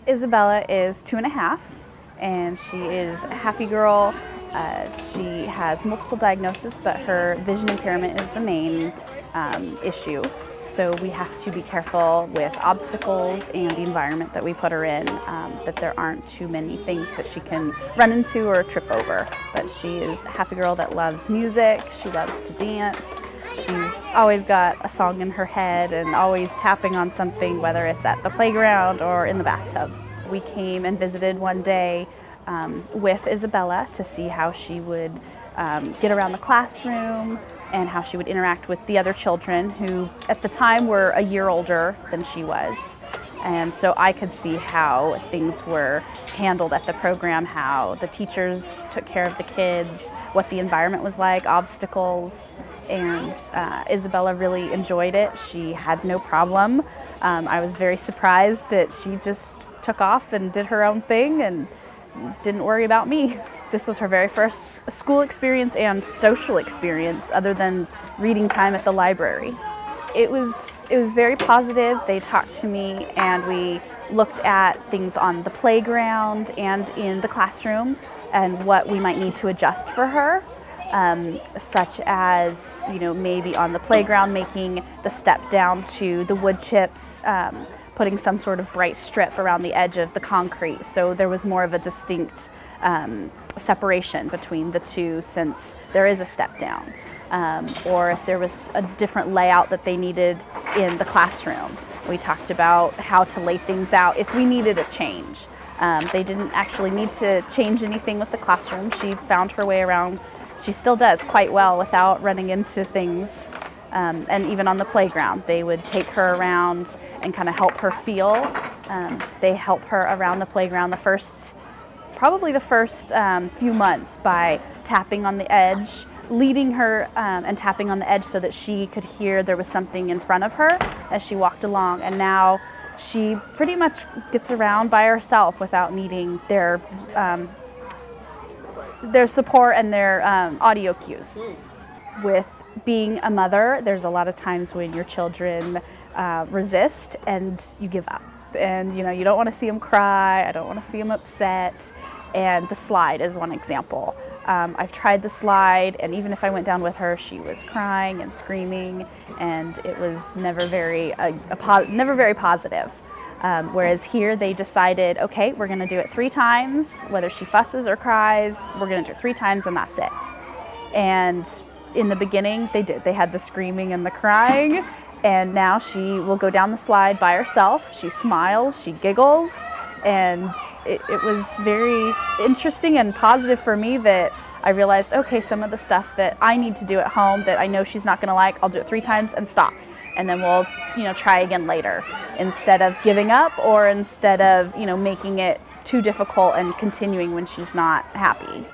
Isabella is 2.5, and she is a happy girl. She has multiple diagnoses, but her vision impairment is the main issue. So we have to be careful with obstacles and the environment that we put her in, that there aren't too many things that she can run into or trip over. But she is a happy girl that loves music, she loves to dance. She's always got a song in her head and always tapping on something, whether it's at the playground or in the bathtub. We came and visited one day with Isabella to see how she would get around the classroom and how she would interact with the other children who at the time were a year older than she was. And so I could see how things were handled at the program, how the teachers took care of the kids, what the environment was like, obstacles, and Isabella really enjoyed it. She had no problem. I was very surprised that she just took off and did her own thing and didn't worry about me. This was her very first school experience and social experience other than reading time at the library. It was very positive. They talked to me and we looked at things on the playground and in the classroom and what we might need to adjust for her, such as, maybe on the playground making the step down to the wood chips, putting some sort of bright strip around the edge of the concrete, so there was more of a distinct separation between the two since there is a step down. Or if there was a different layout that they needed in the classroom. We talked about how to lay things out if we needed a change. They didn't actually need to change anything with the classroom. She found her way around. She still does quite well without running into things. And even on the playground, they would take her around and kind of help her feel. They help her around the playground probably the first few months by tapping on the edge, leading her and tapping on the edge so that she could hear there was something in front of her as she walked along. And now she pretty much gets around by herself without needing their support and their audio cues. With being a mother, there's a lot of times when your children resist and you give up. And you don't want to see them cry, I don't want to see them upset. And the slide is one example. I've tried the slide, and even if I went down with her, she was crying and screaming, and it was never very positive. Whereas here they decided, okay, we're going to do it 3 times, whether she fusses or cries, we're going to do it 3 times and that's it. And in the beginning they did. They had the screaming and the crying, and now she will go down the slide by herself. She smiles, she giggles, and it was very interesting and positive for me that I realized, okay, some of the stuff that I need to do at home that I know she's not going to like, I'll do it 3 times and stop. And then we'll, try again later, instead of giving up or instead of, making it too difficult and continuing when she's not happy.